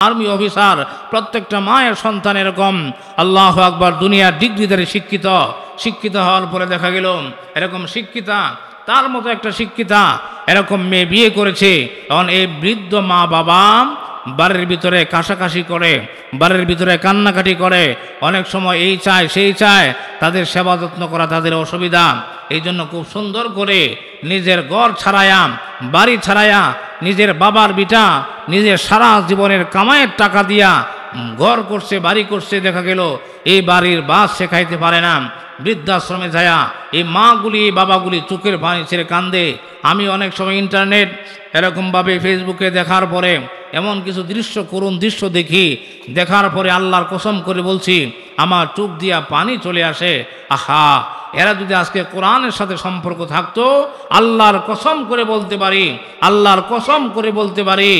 Army officer, প্রত্যেকটা মায়ের সন্তান এরকম আল্লাহু আকবার দুনিয়ার ডিগ্রিধারী শিক্ষিত হওয়ার পরে দেখা গেল এরকম শিক্ষিতা, তার মতো একটা শিক্ষিতা এরকম মেয়ে বিয়ে করেছে। এখন এই বৃদ্ধ মা বাবা বাড়ির ভিতরে কাশাকাশি করে, বাড়ির ভিতরে কান্নাকাটি করে, অনেক সময় এই চায় সেই চায়, তাদের সেবা যত্ন করা তাদের অসুবিধা। এই জন্য খুব সুন্দর করে নিজের ঘর ছাড়ায়া, বাড়ি ছাড়ায়া, নিজের বাবার বিটা নিজের সারা জীবনের কামাইয়ের টাকা দিয়া ঘর করছে, বাড়ি করছে। দেখা গেল এই বাড়ির বাস শেখাইতে পারে না, বৃদ্ধাশ্রমে যায়া এই মাগুলি বাবাগুলি চোখের পানি ছেড়ে কান্দে। আমি অনেক সময় ইন্টারনেট এরকমভাবে ফেসবুকে দেখার পরে এমন কিছু করুণ দৃশ্য দেখি, দেখার পরে আল্লাহর কসম করে বলছি আমার চোখ দিয়া পানি চলে আসে। আহা, এরা যদি আজকে কোরআনের সাথে সম্পর্ক থাকতো, আল্লাহর কসম করে বলতে পারি, আল্লাহর কসম করে বলতে পারি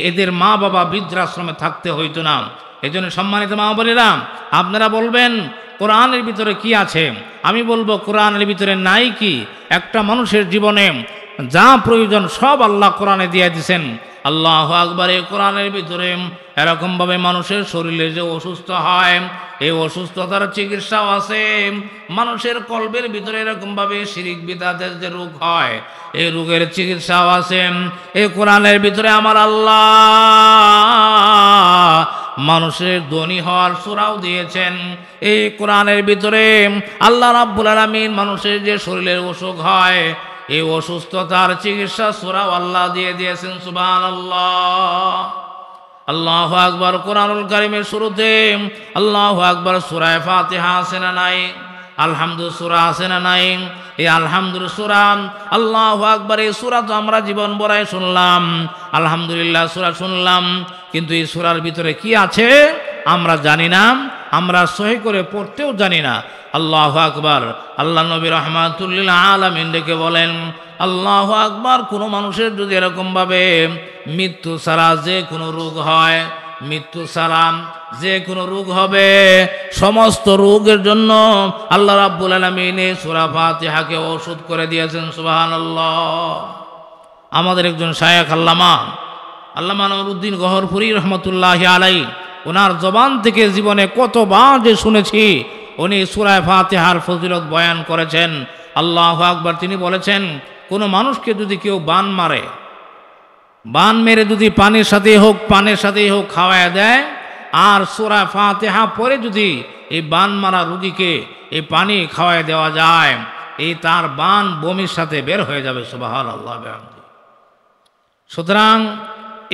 এদের মা বাবা বৃদ্ধাশ্রমে থাকতে হইতো না। এই জন্য সম্মানিত মা বোনেরা, আপনারা বলবেন কোরআনের ভিতরে কি আছে? আমি বলবো কোরআনের ভিতরে নাই কি? একটা মানুষের জীবনে যা প্রয়োজন সব আল্লাহ কোরআনে দিয়ে দিয়েছেন। আল্লাহু আকবার। এই কোরআনের ভিতরে এরকমভাবে মানুষের শরীরে যে অসুস্থ হয়, এই অসুস্থতার চিকিৎসাও আছে। মানুষের কলবের ভিতরে এরকমভাবে শিরিক বিদআতের যে রোগ হয়, এই রোগের চিকিৎসাও আছে। এই কোরআনের ভিতরে আমার আল্লাহ মানুষের ধনী হওয়ার সূরাও দিয়েছেন। এই কোরআনের ভিতরে আল্লাহ রাব্বুল আলামিন মানুষের যে শরীরের অসুখ হয়, এই অসুস্থতার চিকিৎসা সূরাও আল্লাহ দিয়ে দিয়েছেন। সুবহানাল্লাহ, আল্লাহু আকবার। কোরআনুল কারীমের শুরুতে আল্লাহু আকবার সূরা ফাতিহা আছে না নাই? আলহামদু সূরা আছে না নাই? এই আলহামদুর সূরা, আল্লাহু আকবার, এই সূরা তো আমরা জীবন ভরাই শুনলাম, আলহামদুলিল্লাহ সূরা শুনলাম, কিন্তু এই সূরার ভিতরে কি আছে আমরা জানি না, আমরা সহি করে পড়তেও জানি না। আল্লাহু আকবার। আল্লাহ নবী রাহমাতুল লিল আলামিন ডেকে বলেন, আল্লাহু আকবার। কোনো মানুষের যদি এরকমভাবে মৃত্যু ছাড়া যে কোনো রোগ হয়, মৃত্যু ছাড়া যে কোনো রোগ হবে, সমস্ত রোগের জন্য আল্লাহ রাব্বুল আলামিন এই সূরা ফাতিহাকে ওষুধ করে দিয়েছেন। সুবহানাল্লাহ। আমাদের একজন শায়েখ আল্লামা নুরউদ্দিন গহরপুরী রহমতুল্লাহি আলাইহি, ওনার জবান থেকে জীবনে কতবার যে শুনেছি, উনি সূরা ফাতিহার ফজিলত বয়ান করেছেন। আল্লাহু আকবার। তিনি বলেছেন কোনো মানুষকে যদি কেউ বান মারে, বান মেরে যদি পানির সাথেই হোক খাওয়ায় দেয়, আর সূরা ফাতিহা পরে যদি এই বান মারা রোগীকে এই পানি খাওয়ায় দেওয়া যায়, এই তার বান বমির সাথে বের হয়ে যাবে। সুবহানাল্লাহ। সুতরাং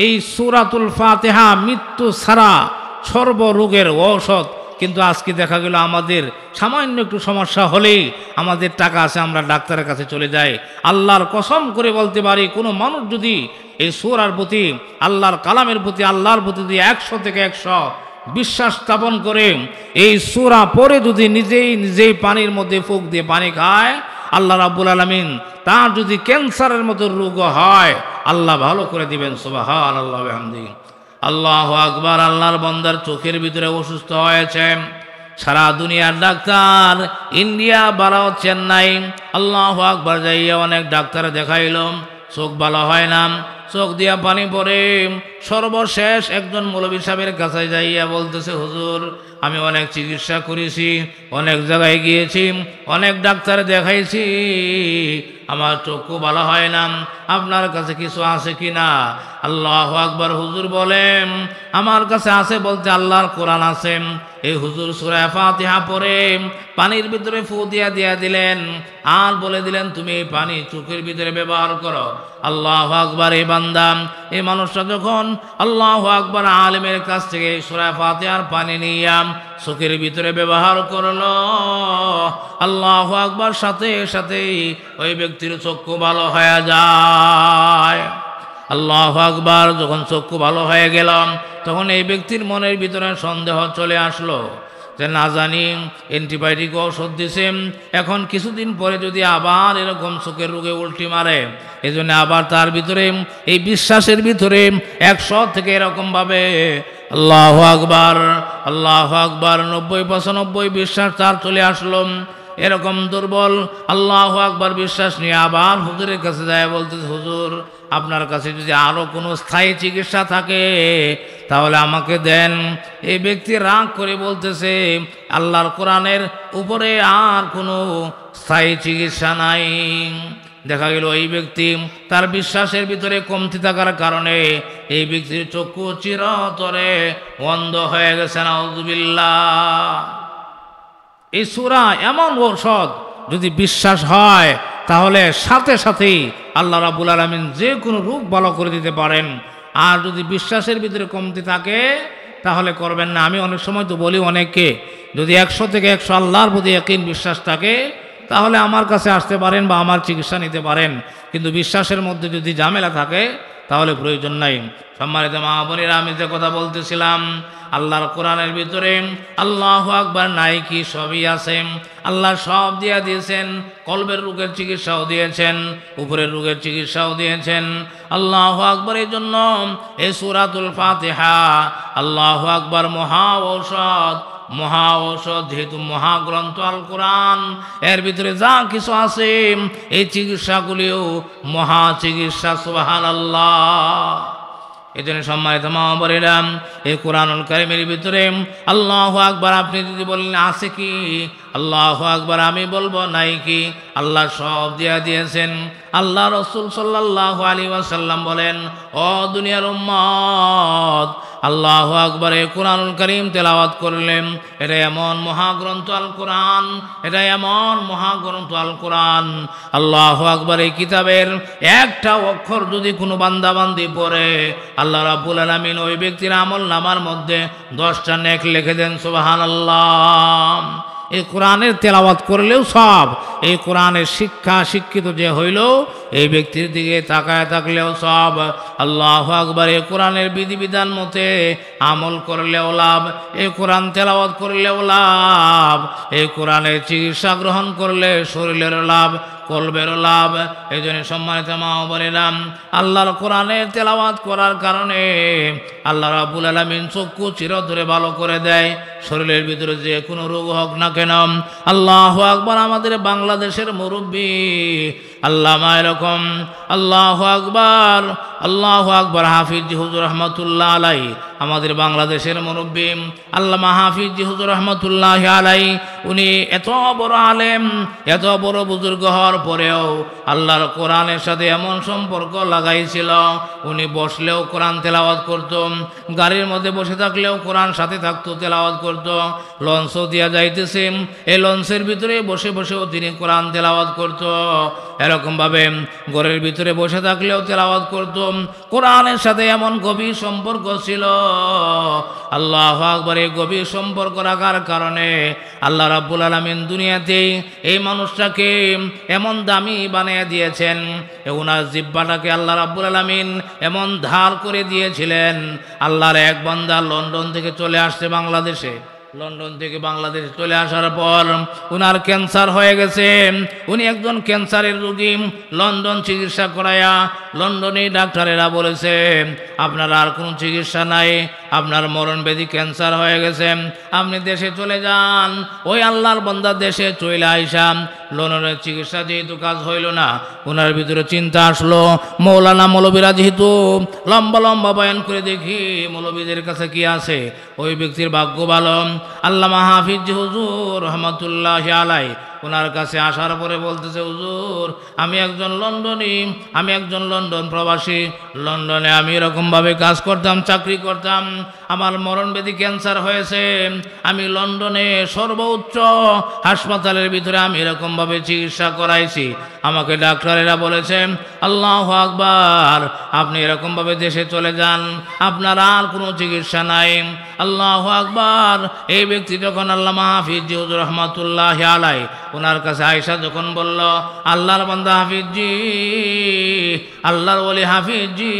এই সূরাতুল ফাতিহা মৃত্যু ছাড়া সর্বরোগের ঔষধ। কিন্তু আজকে দেখা গেল আমাদের সামান্য একটু সমস্যা হলেই আমাদের টাকা আছে, আমরা ডাক্তারের কাছে চলে যাই। আল্লাহর কসম করে বলতে পারি, কোনো মানুষ যদি এই সূরার প্রতি, আল্লাহর কালামের প্রতি, আল্লাহর প্রতি যদি 100 থেকে 100 বিশ্বাস স্থাপন করে এই সূরা পড়ে যদি নিজেই পানির মধ্যে ফুঁক দিয়ে পানি খায়, আল্লাহ রাব্বুল আলামিন তার যদি ক্যান্সারের মতো রোগ হয়, আল্লাহ ভালো করে দিবেন। সুবহানাল্লাহ ওয়া বিহামদিহি। আল্লাহু আকবার। আল্লাহর বান্দার চোখের ভিতরে অসুস্থ হয়েছে, সারা দুনিয়ার ডাক্তার, ইন্ডিয়া, ভারত, চেন্নাই, আল্লাহু আকবার, যাইয়া অনেক ডাক্তার দেখাইল, চোখ ভালো হয় না, চোখ দিয়া পানি পড়ে। সর্বশেষ একজন মৌলভী সাহেবের কাছে যাইয়া বলতেছে, হুজুর আমি অনেক চিকিৎসা করেছি, অনেক জায়গায় গিয়েছি, অনেক ডাক্তার দেখাইছি, আমার চক্ষু ভালো হয় না, আপনার কাছে কিছু আছে কি না? আল্লাহু আকবার। হুজুর বলেন আমার কাছে আছে বলতে আল্লাহর কোরআন আছে। এই হুজুর সূরা ফাতিহা পড়ে পানির ভিতরে ফু দিয়া দিলেন, আর বলে দিলেন তুমি এই পানি চোখের ভিতরে ব্যবহার করো। আল্লাহু আকবার। এই বান্দা, এই মানুষটা যখন আল্লাহু আকবার আলেমের কাছ থেকে সূরা ফাতিহার পানি নিয়ে চোখের ভিতরে ব্যবহার করলো, আল্লাহু আকবার, সাথে সাথেই ওই ব্যক্তির চক্ষু ভালো হয়ে যায়। আল্লাহু আকবার। যখন চক্ষু ভালো হয়ে গেল, তখন এই ব্যক্তির মনের ভিতরে সন্দেহ চলে আসলো যে না জানি অ্যান্টিবায়োটিক ঔষধ দিছেন, এখন কিছুদিন পরে যদি আবার এরকম চোখের রোগে উল্টি মারে, এই জন্য আবার তার ভিতরে এই বিশ্বাসের ভিতরে 100 থেকে এরকমভাবে আল্লাহু আকবার, আল্লাহু আকবার 90-95 বিশ্বাস তার চলে আসলো। এরকম দুর্বল আল্লাহু আকবার বিশ্বাস নিয়ে আবার হুজুরের কাছে যায়, বলতেছে হুজুর আপনার কাছে যদি আরো কোনো স্থায়ী চিকিৎসা থাকে তাহলে আমাকে দেন। এই ব্যক্তি রাগ করে বলতেছে আল্লাহর কোরআনের উপরে আর কোনো স্থায়ী চিকিৎসা নাই। দেখা গেল এই ব্যক্তি তার বিশ্বাসের ভিতরে কমতি থাকার কারণে এই ব্যক্তির চক্ষু চিরতরে অন্ধ হয়ে গেছে। নাউযুবিল্লাহ। এই সূরা এমন ঔষধ, যদি বিশ্বাস হয় তাহলে সাথে সাথেই আল্লাহ রাব্বুল আলামিন যে কোনো রোগ ভালো করে দিতে পারেন। আর যদি বিশ্বাসের ভিতরে কমতি থাকে তাহলে করবেন না। আমি অনেক সময় তো বলি অনেককে, যদি 100 থেকে 100 আল্লাহর প্রতি ইয়াকিন বিশ্বাস থাকে তাহলে আমার কাছে আসতে পারেন বা আমার চিকিৎসা নিতে পারেন, কিন্তু বিশ্বাসের মধ্যে যদি ঝামেলা থাকে তাহলে প্রয়োজন নাই। সম্মানিত মা বোনেরা, আমি যে কথা বলতেছিলাম, আল্লাহর কোরআনের ভিতরে আল্লাহু আকবার নাই কি সবই আছে। আল্লাহ সব দিয়া দিয়েছেন, কলবের রোগের চিকিৎসাও দিয়েছেন, উপরের রোগের চিকিৎসাও দিয়েছেন। আল্লাহু আকবার। এই জন্য এই সূরাতুল ফাতিহা আল্লাহু আকবার মহা ঔষধ। মহা ঔষধ যেহেতু মহাগ্রন্থ আল কোরআন, এর ভিতরে যা কিছু আছে এই চিকিৎসাগুলিও মহা চিকিৎসা। সুবহানাল্লাহ। এই জন্য সম্মানিত মা বোনেরা, এই কোরআনুল কারীমের ভিতরে আল্লাহু আকবার আপনি যদি বলেন আছে কি, আল্লাহু আকবার আমি বলবো নাই কি, আল্লাহ সব দিয়া দিয়েছেন। আল্লাহ রাসূল সাল্লাল্লাহু আলাইহি ওয়াসাল্লাম বলেন, ও দুনিয়ার উম্মত, আল্লাহু আকবার এই কোরআনুল কারীম তেলাওয়াত করলেন, এটা এমন মহাগ্রন্থ আল কোরআন, এটা এমন মহাগ্রন্থ আল কোরআন। আল্লাহু আকবার এই কিতাবের একটা অক্ষর যদি কোনো বান্দাবান্দি পড়ে, আল্লাহ রাব্বুল আলামিন ওই ব্যক্তির আমল নামার মধ্যে 10টা নেক লিখে দেন। সুবহানাল্লাহ। এই কোরআনের তেলাওয়াত করলেও সব, এই কোরআনের শিক্ষিত যে হইল এই ব্যক্তির দিকে তাকায় থাকলেও সব। আল্লাহু আকবার। এই কোরআনের বিধিবিধান মতে আমল করলেও লাভ, এই কোরআন তেলাওয়াত করলেও লাভ, এই কোরআনের চিকিৎসা গ্রহণ করলে শরীরেরও লাভ, কলবেরও লাভ। এই জন্য সম্মানিত মা বোনেরা, আল্লাহর কোরআনের তেলাওয়াত করার কারণে আল্লাহ রাব্বুল আলামিন চক্ষু চিরতরে ভালো করে দেয়, শরীরের ভিতরে যে কোনো রোগ হোক না কেন। আল্লাহু আকবার। আমাদের বাংলাদেশের মুরব্বী আল্লামা এরকম আল্লাহু আকবার, আল্লাহু আকবার হাফিজ হুজুর রহমতুল্লাহ আলাই, আমাদের বাংলাদেশের মুরব্বী আল্লামা হাফিজ হুজুর রহমতুল্লাহ আলাই, উনি এত বড় আলেম, এত বড় বুজুর্গ হওয়ার পরেও আল্লাহর কোরআনের সাথে এমন সম্পর্ক লাগাইছিল, উনি বসলেও কোরআন তেলাওয়াত করত, গাড়ির মধ্যে বসে থাকলেও কোরআন সাথে থাকতো, তেলাওয়াত করত। লঞ্চ দিয়া যাইতেছে, এই লঞ্চের ভিতরে বসে বসেও তিনি কোরআন তেলাওয়াত করত। এরকমভাবে ঘরের ভিতরে বসে থাকলেও তেলাওয়াত করত। কোরআনের সাথে এমন গভীর সম্পর্ক ছিল। আল্লাহু আকবার। এই গভীর সম্পর্ক রাখার কারণে আল্লাহ রাব্বুল আলামিন দুনিয়াতেই এই মানুষটাকে এমন দামি বানিয়ে দিয়েছেন, ওনার জিহ্বাটাকে আল্লাহ রাব্বুল আলামিন এমন ধার করে দিয়েছিলেন। আল্লাহর এক বান্দা লন্ডন থেকে চলে আসছে বাংলাদেশে, লন্ডন থেকে বাংলাদেশে চলে আসার পর উনার ক্যান্সার হয়ে গেছে, উনি একজন ক্যান্সারের রোগী। লন্ডন চিকিৎসা করায়া লন্ডনে ডাক্তারেরা বলেছে আপনার আর কোনো চিকিৎসা নাই, আপনার মরণব্যাধি ক্যান্সার হয়ে গেছে, আপনি দেশে চলে যান। ওই আল্লাহর বান্দা দেশে চলে আইসাম, লন্ডনের চিকিৎসা যেহেতু কাজ হইল না, ওনার ভিতরে চিন্তা আসলো মৌলানা মৌলবীরা যেহেতু লম্বা লম্বা বয়ান করে, দেখি মৌলবীদের কাছে কি আছে। ওই ব্যক্তির ভাগ্য ভালো, আল্লামা হাফিজ হুজুর রহমতুল্লাহ আলাই ওনার কাছে আসার পরে বলতেছে, হুজুর আমি একজন লন্ডনী, আমি একজন লন্ডন প্রবাসী, লন্ডনে আমি এরকমভাবে কাজ করতাম, চাকরি করতাম, আমার মরণব্যাধি ক্যান্সার হয়েছে, আমি লন্ডনে সর্বোচ্চ হাসপাতালের ভিতরে আমি এরকমভাবে চিকিৎসা করাইছি, আমাকে ডাক্তারেরা বলেছে আল্লাহু আকবার আপনি এরকমভাবে দেশে চলে যান, আপনার আর কোনো চিকিৎসা নাই। আল্লাহু আকবার। এই ব্যক্তি যখন আল্লামা হাফিজ হুজুর রহমতুল্লাহ আলাই ওনার কাছে আয়েশা যখন বলল, আল্লাহর বান্দা হাফিজজি, আল্লাহর ওলি হাফিজজি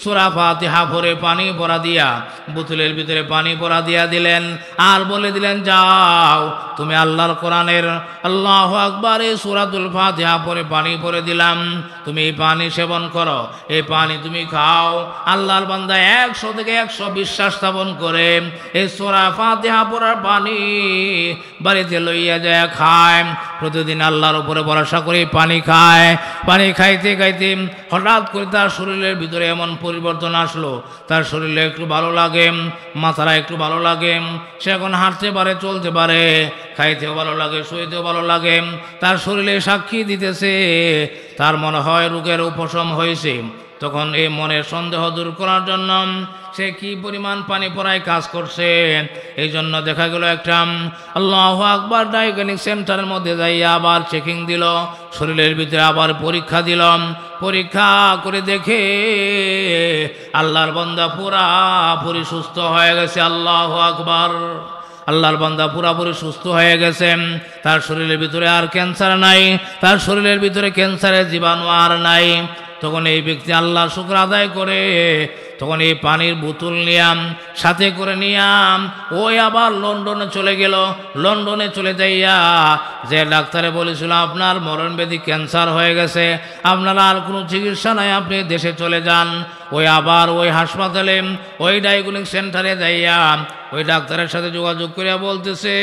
সূরা ফাতিহা পড়ে পানি পড়া দিয়া বোতলের ভিতরে পানি পড়া দিয়া দিলেন, আর বলে দিলেন যাও তুমি আল্লাহর কোরআনের আল্লাহু আকবার এই সূরাতুল ফাতিহা পড়ে পানি পড়ে দিলাম, তুমি এই পানি সেবন করো, এই পানি তুমি খাও। আল্লাহর বান্দা 100 থেকে 100 বিশ্বাস স্থাপন করে এই সূরা ফাতিহা পড়ার পানি বাড়িতে লইয়া যায় খায়, প্রতিদিন আল্লাহর উপরে ভরসা করে পানি খায়। পানি খাইতে খাইতে হঠাৎ করে তার শরীরের ভিতরে এমন পরিবর্তন আসলো, তার শরীরে একটু ভালো লাগে, মাথাটা একটু ভালো লাগে, সে এখন হাঁটতে পারে, চলতে পারে, খাইতেও ভালো লাগে, শুইতেও ভালো লাগে। তার শরীরে সাক্ষী দিতেছে তার মনে হয় রোগের উপশম হয়েছে। তখন এই মনের সন্দেহ দূর করার জন্য সে কি পরিমাণ পানি পড়ায় কাজ করছে। এই জন্য দেখা গেল একটা আল্লাহু আকবার ডায়াগনস্টিক সেন্টারের মধ্যে যাইয়া আবার চেকিং দিল, শরীরের ভিতরে আবার পরীক্ষা দিল। পরীক্ষা করে দেখে আল্লাহর বান্দা পুরাপুরি সুস্থ হয়ে গেছে। আল্লাহু আকবার। আল্লাহর বান্দা পুরাপুরি সুস্থ হয়ে গেছেন। তার শরীরের ভিতরে আর ক্যান্সার নাই, তার শরীরের ভিতরে ক্যান্সারের জীবাণু আর নাই। তখন এই ব্যক্তি আল্লাহর শুকর আদায় করে তখন এই পানির বোতল নিয়াম সাথে করে নিয়াম ওই আবার লন্ডনে চলে গেল। লন্ডনে চলে যাইয়া যে ডাক্তারে বলেছিল আপনার মরণব্যাধি ক্যান্সার হয়ে গেছে, আপনার আর কোনো চিকিৎসা নাই, আপনি দেশে চলে যান। ওই আবার ওই হাসপাতালে ওই ডায়াগনস্টিক সেন্টারে যাইয়া ওই ডাক্তারের সাথে যোগাযোগ করে বলতেছে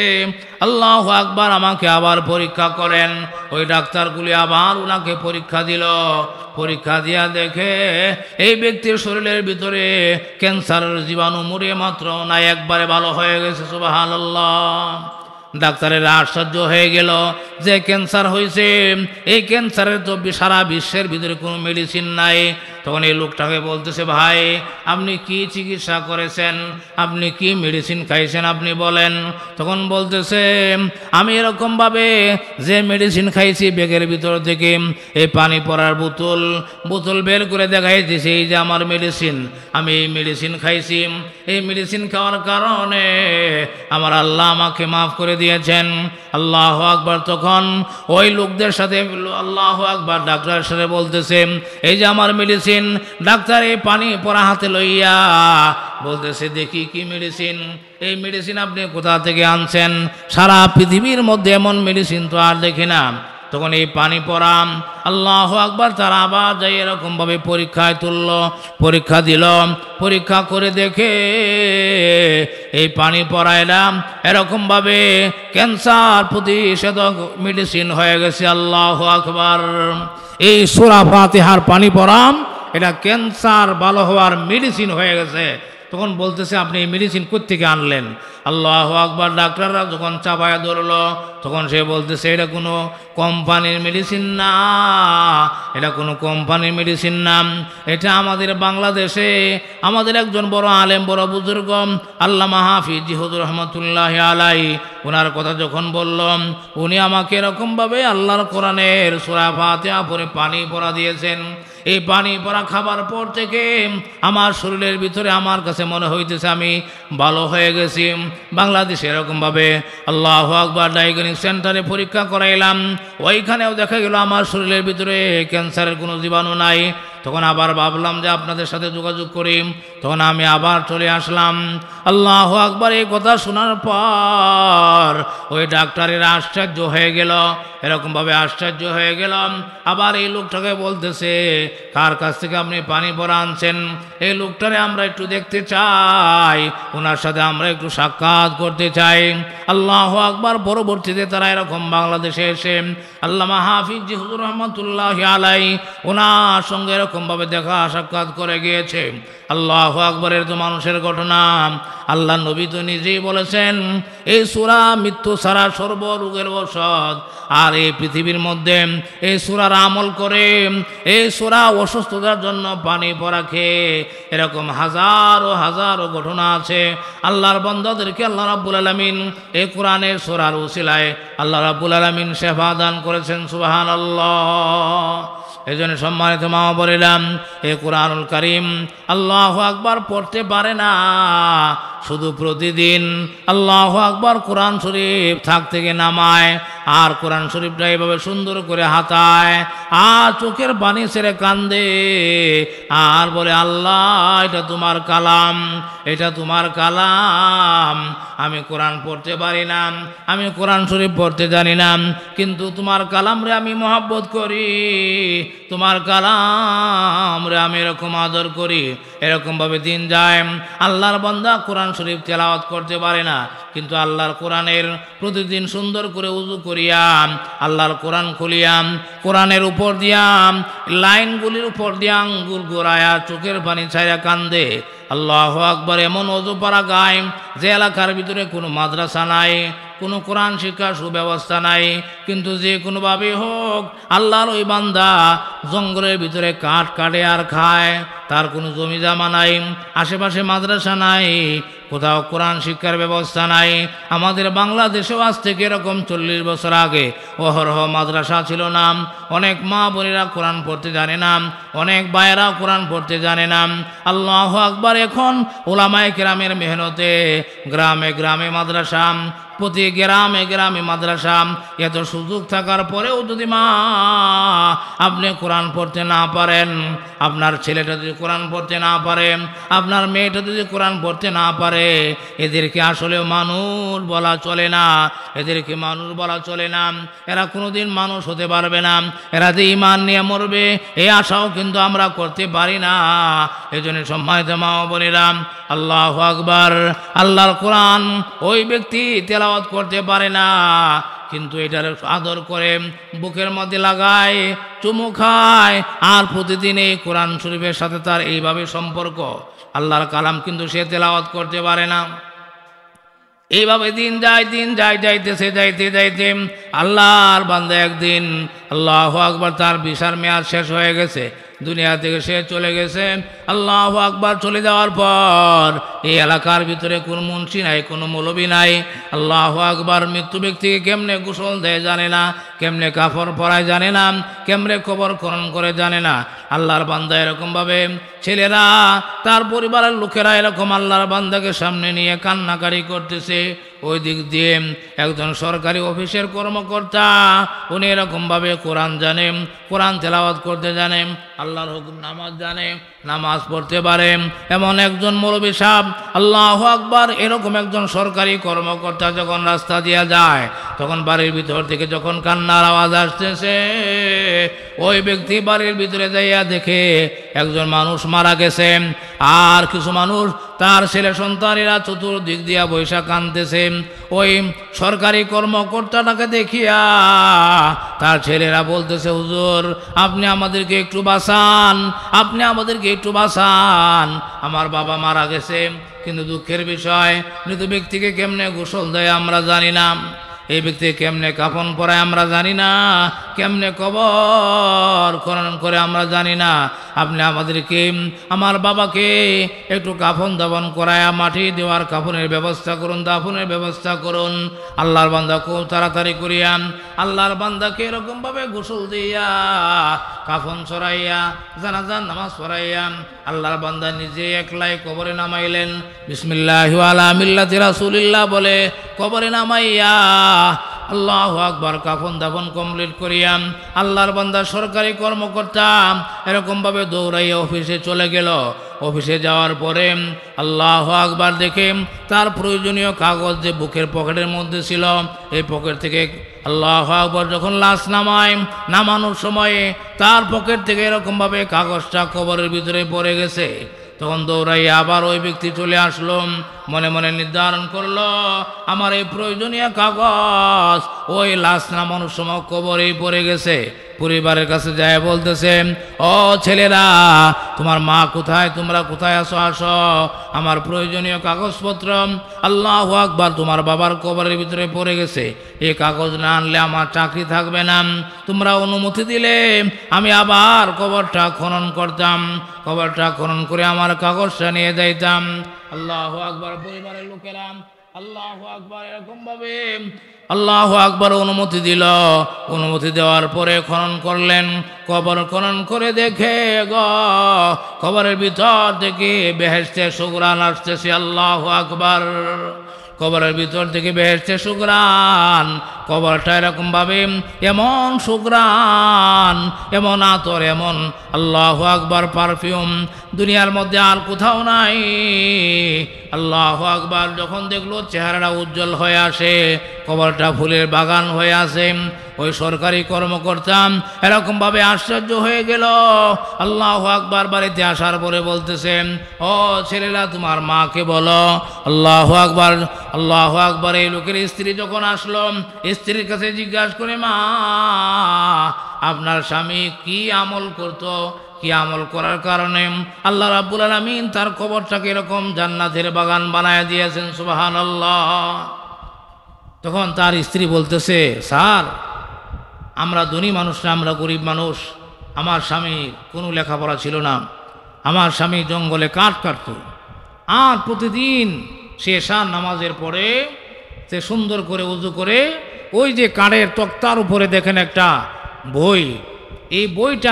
আল্লাহু আকবার, আমাকে আবার পরীক্ষা করেন। ওই ডাক্তারগুলি আবার ওনাকে পরীক্ষা দিল। পরীক্ষা দিয়া দেখে এই ব্যক্তির শরীরের ভিতরে ক্যান্সারের জীবাণু মুড়ে মাত্র নাই, একবারে ভালো হয়ে গেছে। সুবহানাল্লাহ। ডাক্তারের আশ্চর্য হয়ে গেল যে ক্যান্সার হয়েছে, এই ক্যান্সারের তো সারা বিশ্বের ভিতরে কোনো মেডিসিন নাই। তখন এই লোকটাকে বলতেছে ভাই আপনি কি চিকিৎসা করেছেন, আপনি কি মেডিসিন খাইছেন আপনি বলেন। তখন বলতেছে আমি এরকমভাবে যে মেডিসিন খাইছি ব্যাগের ভিতর থেকে এই পানি পড়ার বোতল বের করে দেখাইতেছি এই যে আমার মেডিসিন, আমি এই মেডিসিন খাইছি, এই মেডিসিন খাওয়ার কারণে আমার আল্লাহ আমাকে মাফ করে দিয়েছেন। আল্লাহু আকবার। তখন ওই লোকদের সাথে আল্লাহু আকবার ডাক্তারের সাথে বলতেছে এই যে আমার মেডিসিন। ডাক্তার এই পানি পড়া হাতে লইয়া বলতেছে দেখি কি মেডিসিন, এই মেডিসিন আপনি কোথা থেকে আনছেন, সারা পৃথিবীর মধ্যে এমন মেডিসিন তো আর দেখি না। তখন এই পানি পড়া আল্লাহু আকবার তারা আবার যাই এরকমভাবে পরীক্ষায় তুলল, পরীক্ষা দিল। পরীক্ষা করে দেখে এই পানি পড়াইলাম এরকমভাবে ক্যান্সার প্রতিষেধক মেডিসিন হয়ে গেছে। আল্লাহু আকবার। এই সূরা ফাতিহার পানি পড়াম এটা ক্যান্সার ভালো হওয়ার মেডিসিন হয়ে গেছে। তখন বলতেছে আপনি এই মেডিসিন কোত্থেকে আনলেন। আল্লাহু আকবার। ডাক্তাররা যখন চাপায়া ধরলো তখন সে বলতেছে এটা কোনো কোম্পানির মেডিসিন না, এটা কোনো কোম্পানির মেডিসিন না, এটা আমাদের বাংলাদেশে আমাদের একজন বড় আলেম বড় বুজুর্গ আল্লামা হাফিজ হুজুর রহমতুল্লাহ আলাই ওনার কথা যখন বললাম উনি আমাকে এরকমভাবে আল্লাহর কোরআনের সূরা ফাতিহা পড়ে পানি পড়া দিয়েছেন। এই পানি পড়া খাবার পর থেকে আমার শরীরের ভিতরে আমার কাছে মনে হইতেছে আমি ভালো হয়ে গেছি। বাংলাদেশে এরকমভাবে আল্লাহু আকবার ডায়াগনস্টিক সেন্টারে পরীক্ষা করাইলাম, ওইখানেও দেখা গেল আমার শরীরের ভিতরে ক্যান্সারের কোনো জীবাণু নাই। তখন আবার ভাবলাম যে আপনাদের সাথে যোগাযোগ করি, তখন আমি আবার চলে আসলাম। আল্লাহু আকবার। এই কথা শোনার পর ওই ডাক্তারের আশ্চর্য হয়ে গেল, এরকমভাবে আশ্চর্য হয়ে গেলাম। আবার এই লোকটাকে বলতেছে কার কাছ থেকে আপনি পানি পড়া আনছেন, এই লোকটারে আমরা একটু দেখতে চাই, ওনার সাথে আমরা একটু সাক্ষাৎ করতে চাই। আল্লাহু আকবার। পরবর্তীতে তারা এরকম বাংলাদেশে এসে আল্লামা হাফিজ হুজুর রহমতুল্লাহ আলাই ওনার সঙ্গে এরকমভাবে দেখা সাক্ষাৎ করে গিয়েছে। আল্লাহু আকবরের তো মানুষের ঘটনা। আল্লাহ নবী তো নিজেই বলেছেন এই সূরা মৃত্যু ছাড়া সর্বরোগের ঔষধ। আর এই পৃথিবীর মধ্যে এই সূরার আমল করে এই সূরা অসুস্থতার জন্য পানি পড়া খেয়ে এরকম হাজারো হাজারো ঘটনা আছে। আল্লাহর বান্দাদেরকে আল্লাহ রাব্বুল আলামিন এই কোরআনের সূরার উসিলায় আল্লাহ রাব্বুল আলামিন শেফা দান করেছেন। সুবহানাল্লাহ। এই জন্য সম্মানিত মা বলিলাম এই কোরআনুল কারীম আল্লাহু আকবার পড়তে পারে না, শুধু প্রতিদিন আল্লাহু আকবার কোরআন শরীফ থাক থেকে নামায় আর কোরআন শরীফটা এইভাবে সুন্দর করে হাতায় আর চোখের পানি ছেড়ে কান্দে আর বলে আল্লাহ এটা তোমার কালাম, এটা তোমার কালাম। আমি কোরআন পড়তে পারি না, আমি কোরআন শরীফ পড়তে জানি না, কিন্তু তোমার কালাম রে আমি মহব্বত করি, তোমার কালাম রে আমি এরকম আদর করি। এরকমভাবে দিন যায়, আল্লাহর বান্দা কোরআন শরীফ তেলাওয়াত করতে পারে না, কিন্তু আল্লাহর কোরআনের প্রতিদিন সুন্দর করে উযু করিয়াম, আল্লাহর কোরআন খুলিয়াম, কোরআনের উপর দিয়াম লাইনগুলির উপর দিয়া আঙ্গুল গোড়ায়া চোখের পানি ছাইয়া কান্দে। আল্লাহু আকবার। এমন অজু পারা গায় যে এলাকার ভিতরে কোনো মাদ্রাসা নাই, কোনো কোরআন শিক্ষার সুব্যবস্থা নাই, কিন্তু যে কোনোভাবে হোক আল্লাহর ওই বান্দা জঙ্গলের ভিতরে কাঠ কাটে আর খায়, তার কোনো জমি জমা নাই, আশেপাশে মাদ্রাসা নাই, কোথাও কোরআন শিক্ষার ব্যবস্থা নাই। আমাদের বাংলাদেশেও আজ থেকে এরকম 40 বছর আগে অহরহ মাদ্রাসা ছিল না। অনেক মা বোনেরা কোরআন পড়তে জানে না, অনেক ভাইয়েরা কোরআন পড়তে জানে না। আল্লাহু আকবার। এখন ওলামায়ে কেরামের মেহনতে গ্রামে গ্রামে মাদ্রাসা, প্রতি গ্রামে গ্রামে মাদ্রাসা। এত সুযোগ থাকার পরেও যদি মা আপনি কোরআন পড়তে না পারেন, আপনার ছেলেটা যদি কোরআন পড়তে না পারে, আপনার মেয়েটা যদি কোরআন পড়তে না পারে, এদেরকে আসলে মানুষ বলা চলে না, এদেরকে মানুষ বলা চলে না। এরা কোনোদিন মানুষ হতে পারবে না, এরা যে ঈমান নিয়ে মরবে এই আশাও কিন্তু আমরা করতে পারি না। এই জন্য সম্মানিত মা ও বোনেরা, আল্লাহু আকবার। আল্লাহর কোরআন ওই ব্যক্তি তেলাওয়াত করতে পারে না, কিন্তু এটার আদর করে বুকের মধ্যে লাগায়, চুমু খায়, আর প্রতিদিন এই কোরআন শরীফের সাথে তার এইভাবে সম্পর্ক। আল্লাহর কালাম কিন্তু সে তেলাওয়াত করতে পারে না। এইভাবে দিন যায় যাইতেছে যাইতে যাইতে আল্লাহর বান্দা একদিন আল্লাহু আকবার তার ভিসার মেয়াদ শেষ হয়ে গেছে, দুনিয়া থেকে সে চলে গেছে। আল্লাহু আকবার। চলে যাওয়ার পর এই এলাকার ভিতরে কোনো মুন্সি নাই, কোনো মৌলবি নাই। আল্লাহু আকবার। মৃত্যু ব্যক্তিকে কেমনে গোসল দেয় জানে না, কেমনে কাফর পরায় জানে না, কেমনে কবর খনন করে জানে না। আল্লাহর বান্দা এরকমভাবে ছেলেরা, তার পরিবারের লোকেরা এরকম আল্লাহর বান্দাকে সামনে নিয়ে কান্নাকারি করতেছে। ওই দিক দিয়ে একজন সরকারি অফিসের কর্মকর্তা, উনি এরকমভাবে কোরআন জানে, কোরআন তেলাওয়াত করতে জানে, আল্লাহর হুকুম নামাজ জানে, নামাজ পড়তে পারে এমন একজন মৌলবী সাহেব। আল্লাহু আকবার। এরকম একজন সরকারি কর্মকর্তা যখন রাস্তা দিয়ে যায়, তখন বাড়ির ভিতর থেকে যখন কান্নার আওয়াজ আসতেছে, ওই ব্যক্তি বাড়ির ভিতরে যাইয়া দেখে একজন মানুষ মারা গেছে, আর কিছু মানুষ তার ছেলে সন্তানেরা চতুর্দিক দিয়া বৈশা কাঁদতেছে। ওই সরকারি কর্মকর্তাটাকে দেখিয়া তার ছেলেরা বলতেছে, হুজুর আপনি আমাদেরকে একটু বাঁচান, আপনি আমাদেরকে একটু বাঁচান, আমার বাবা মারা গেছে। কিন্তু দুঃখের বিষয়, মৃত ব্যক্তিকে কেমনে গোসল দেয় আমরা জানি না, এই ব্যক্তি কেমনে কাফন পরায় আমরা জানি না, কেমনে কবর খনন করে আমরা জানি না। আপনি আমাদেরকে, আমার বাবাকে একটু কাফন দাফন করায় মাটি দেওয়ার কাফনের ব্যবস্থা করুন, দাফনের ব্যবস্থা করুন। আল্লাহর বান্দা খুব তাড়াতাড়ি করিয়া আল্লাহর বান্দাকে এরকমভাবে গোসল দিয়া, কাফন ছড়াইয়া, জানাজার নামাজ পড়াইয়া আল্লাহর বান্দা নিজে একলাই কবরে নামাইলেন। বিসমিল্লাহি আলা মিল্লাতি রাসূলিল্লাহ বলে কবরে নামাইয়া আল্লাহু আকবার কাফন দাফন কমপ্লিট করিয়া আল্লাহর বান্দা সরকারি কর্মকর্তা এরকমভাবে দৌড়াইয়া অফিসে চলে গেল। অফিসে যাওয়ার পরে আল্লাহু আকবার দেখে তার প্রয়োজনীয় কাগজ যে বুকের পকেটের মধ্যে ছিল, এই পকেট থেকে আল্লাহু আকবার যখন লাশ নামানোর সময়ে তার পকেট থেকে এরকমভাবে কাগজটা কবরের ভিতরে পড়ে গেছে। তখন দৌড়াইয়া আবার ওই ব্যক্তি চলে আসলো, মনে মনে নির্ধারণ করলো আমার এই প্রয়োজনীয় কাগজ ওই লাশ নামানোর সময় কবরেই পড়ে গেছে। পরিবারের কাছে যায় বলতেছে, ও ছেলেরা তোমার মা কোথায়, তোমরা কোথায় আসো, আসো, আমার প্রয়োজনীয় কাগজপত্র আল্লাহু আকবার তোমার বাবার কবরের ভিতরে পড়ে গেছে, এই কাগজ না আনলে আমার চাকরি থাকবে না, তোমরা অনুমতি দিলে আমি আবার কবরটা খনন করতাম, কবরটা খনন করে আমার কাগজটা নিয়ে যাইতাম। আল্লাহু আকবার। পরিবারের লোকেরা আল্লাহু আকবার এরকম ভাবে আল্লাহু আকবার অনুমতি দিল। অনুমতি দেওয়ার পরে খনন করলেন। কবর খনন করে দেখে কবরের ভিতর থেকে বেহেশতের সুঘ্রাণ আসতেছে। আল্লাহু আকবার। কবরের ভিতর থেকে বেহেশতের সুঘ্রাণ কবরটা এরকমভাবে এমন সুঘ্রাণ, এমন আতর, এমন আল্লাহু আকবার পারফিউম দুনিয়ার মধ্যে আর কোথাও নাই। আল্লাহু আকবার। যখন দেখলো চেহারাটা উজ্জ্বল হয়ে আসে, কবরটা ফুলের বাগান হয়ে আসে, ওই সরকারি কর্মকর্তা এরকমভাবে আশ্চর্য হয়ে গেল। আল্লাহু আকবার। বাড়িতে আসার পরে বলতেছেন, ও ছেলেরা তোমার মাকে বলো। আল্লাহু আকবার, আল্লাহু আকবার। এই লোকের স্ত্রী যখন আসলো, স্ত্রীর কাছে জিজ্ঞাসা করে, মা আপনার স্বামী কি আমল করতো, কি আমল করার কারণে আল্লাহ রাব্বুল আলামিন তার কবরটাকে এরকম জান্নাতের বাগান বানায় দিয়েছেন? সুবহানাল্লাহ। তখন তার স্ত্রী বলতেছে, স্যার আমরা ধনী মানুষ না, আমরা গরিব মানুষ। আমার স্বামী কোনো লেখাপড়া ছিল না, আমার স্বামী জঙ্গলে কাঠ কাটত, আর প্রতিদিন সে এশার নামাজের পরে সে সুন্দর করে উজু করে ওই যে কাঠের তক্তার উপরে দেখেন একটা বই, এই বইটা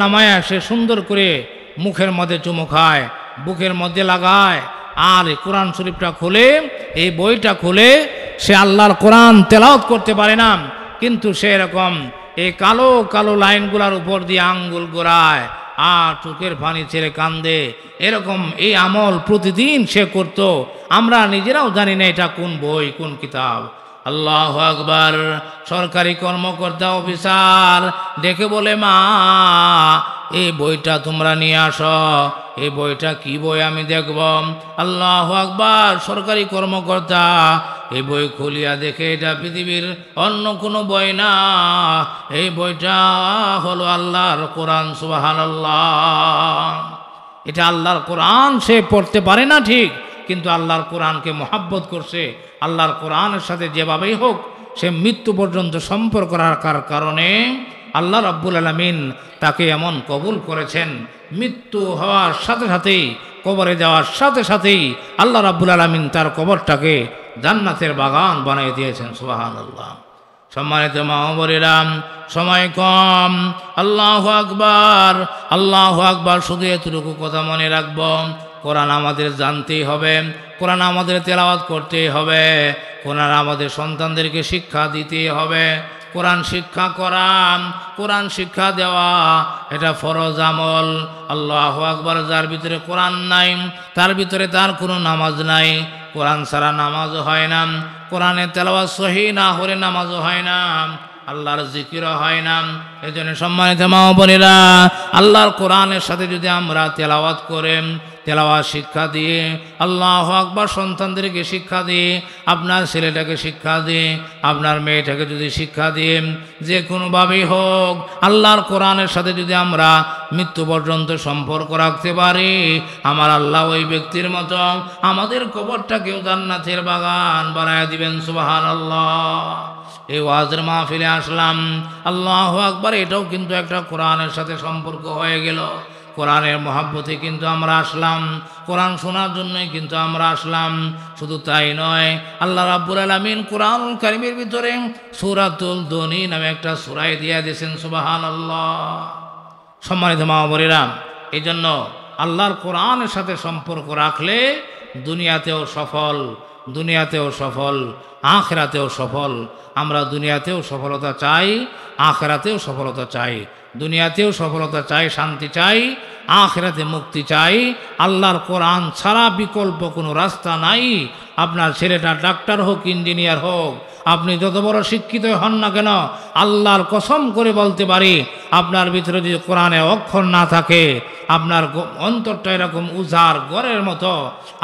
নামায়া সে সুন্দর করে মুখের মধ্যে চুমু খায়, বুকের মধ্যে লাগায়, আর কোরআন শরীফটা খুলে, এই বইটা খুলে সে আল্লাহর কোরআন তেলাওয়াত করতে পারে না, কিন্তু সে এরকম এই কালো কালো লাইনগুলার উপর দিয়ে আঙ্গুল গোড়ায় আর চোখের পানি ছেড়ে কান্দে। এরকম এই আমল প্রতিদিন সে করত। আমরা নিজেরাও জানি না এটা কোন বই, কোন কিতাব। আল্লাহু আকবার। সরকারি কর্মকর্তা অফিসার ডেকে বলে, মা এই বইটা তোমরা নিয়ে আসো। এই বইটা কি বই আমি দেখব। আল্লাহু আকবার। সরকারি কর্মকর্তা এই বই খুলিয়া দেখে এটা পৃথিবীর অন্য কোনো বই না, এই বইটা হলো আল্লাহর কোরআন। সুবহানাল্লাহ। এটা আল্লাহর কোরআন। সে পড়তে পারে না ঠিক, কিন্তু আল্লাহর কোরআনকে মহাব্বত করছে। আল্লাহর কোরআনের সাথে যেভাবেই হোক সে মৃত্যু পর্যন্ত সম্পর্ক রাখার কারণে আল্লাহ রাব্বুল আলামিন তাকে এমন কবুল করেছেন, মৃত্যু হওয়ার সাথে সাথেই, কবরে যাওয়ার সাথে সাথেই আল্লাহ রাব্বুল আলামিন তার কবরটাকে জান্নাতের বাগান বানিয়ে দিয়েছেন। সুবহানাল্লাহ। সম্মানিত মা ও বোনেরা, সময় কম। আল্লাহু আকবার, আল্লাহু আকবার। শুধু এতটুকু কথা মনে রাখব, কোরআন আমাদের জানতেই হবে, কোরআন আমাদের তেলাওয়াত করতেই হবে, কোরআন আমাদের সন্তানদেরকে শিক্ষা দিতেই হবে। কোরআন শিক্ষা করা, কোরআন শিক্ষা দেওয়া এটা ফরজ আমল। আল্লাহু আকবার। যার ভিতরে কোরআন নাই তার ভিতরে তার কোনো নামাজ নাই। কোরআন ছাড়া নামাজও হয় না, কোরআনের তেলাওয়াত সহিহ না হলে নামাজও হয় না, আল্লাহর জিকিরও হয় না। এই জন্য সম্মানিত মা ও বোনেরা, আল্লাহর কোরআনের সাথে যদি আমরা তেলাওয়াত করেন, তেলাওয়াত শিক্ষা দিয়ে, আল্লাহু আকবার, সন্তানদেরকে শিক্ষা দিয়ে, আপনার ছেলেটাকে শিক্ষা দিয়ে, আপনার মেয়েটাকে যদি শিক্ষা দিয়ে, যে কোনোভাবেই হোক আল্লাহর কোরআনের সাথে যদি আমরা মৃত্যু পর্যন্ত সম্পর্ক রাখতে পারি, আমার আল্লাহ ওই ব্যক্তির মতো আমাদের কবরটাকেও জান্নাতের বাগান বানায় দিবেন। সুবহানাল্লাহ। এই ওয়াজের মাহফিলে আসলাম, আল্লাহু আকবার, এটাও কিন্তু একটা কোরআনের সাথে সম্পর্ক হয়ে গেল। কোরআনের মহাব্বতে কিন্তু আমরা আসলাম, কোরআন শোনার জন্যই কিন্তু আমরা আসলাম। শুধু তাই নয়, আল্লাহ রাব্বুল আলামিন কোরআনুল কারীমের ভিতরে সূরাতুল দনী নামে একটা সূরা দিয়ে দিয়েছেন। সুবহানাল্লাহ। সম্মানিত মা ও বোনেরা, এই জন্য আল্লাহর কোরআনের সাথে সম্পর্ক রাখলে দুনিয়াতেও সফল, দুনিয়াতেও সফল, আখিরাতেও সফল। আমরা দুনিয়াতেও সফলতা চাই, আখিরাতেও সফলতা চাই। দুনিয়াতেও সফলতা চাই, শান্তি চাই, আখিরাতে মুক্তি চাই। আল্লাহর কোরআন ছাড়া বিকল্প কোনো রাস্তা নাই। আপনার ছেলেটা ডাক্তার হোক, ইঞ্জিনিয়ার হোক, আপনি যত বড় শিক্ষিত হন না কেন, আল্লাহর কসম করে বলতে পারি, আপনার ভিতরে যদি কোরআনে অক্ষর না থাকে, আপনার অন্তরটা এরকম উজাড় ঘরের মতো।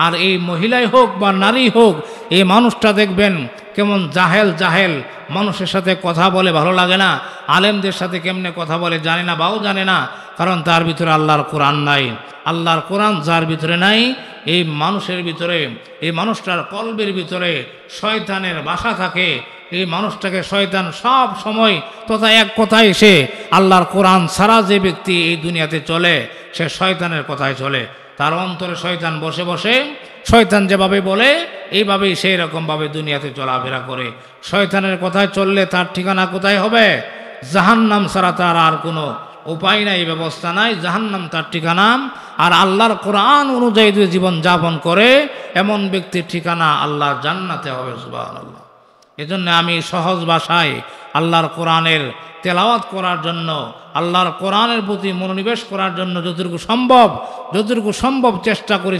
আর এই মহিলাই হোক বা নারী হোক, এই মানুষটা দেখবেন কেমন জাহেল জাহেল, মানুষের সাথে কথা বলে ভালো লাগে না, আলেমদের সাথে কেমনে কথা বলে জানে না, বাও জানে না, কারণ তার ভিতরে আল্লাহর কোরআন নাই। আল্লাহর কোরআন যার ভিতরে নাই, এই মানুষের ভিতরে, এই মানুষটার কলবের ভিতরে শয়তানের বাসা থাকে। এই মানুষটাকে শয়তান সব সময় তথা এক কথায় সে আল্লাহর কোরআন ছাড়া যে ব্যক্তি এই দুনিয়াতে চলে, সে শয়তানের কথায় চলে। তার অন্তরে শয়তান বসে বসে শয়তান যেভাবে বলে এইভাবেই সেই রকমভাবে দুনিয়াতে চলাফেরা করে। শয়তানের কথায় চললে তার ঠিকানা কোথায় হবে? জাহান্নাম ছাড়া তার আর কোনো উপায় নাই, ব্যবস্থা নাই। জাহান্নাম তার ঠিকানা। আর আল্লাহর কোরআন অনুযায়ী যদি জীবন যাপন করে, এমন ব্যক্তির ঠিকানা আল্লাহর জান্নাতে হবে। সুবহানাল্লাহ। এজন্য আমি সহজ ভাষায় আল্লাহর কোরআনের তেলাওয়াত করার জন্য, আল্লাহর কোরআনের প্রতি মনোনিবেশ করার জন্য যতটুকু সম্ভব চেষ্টা করি।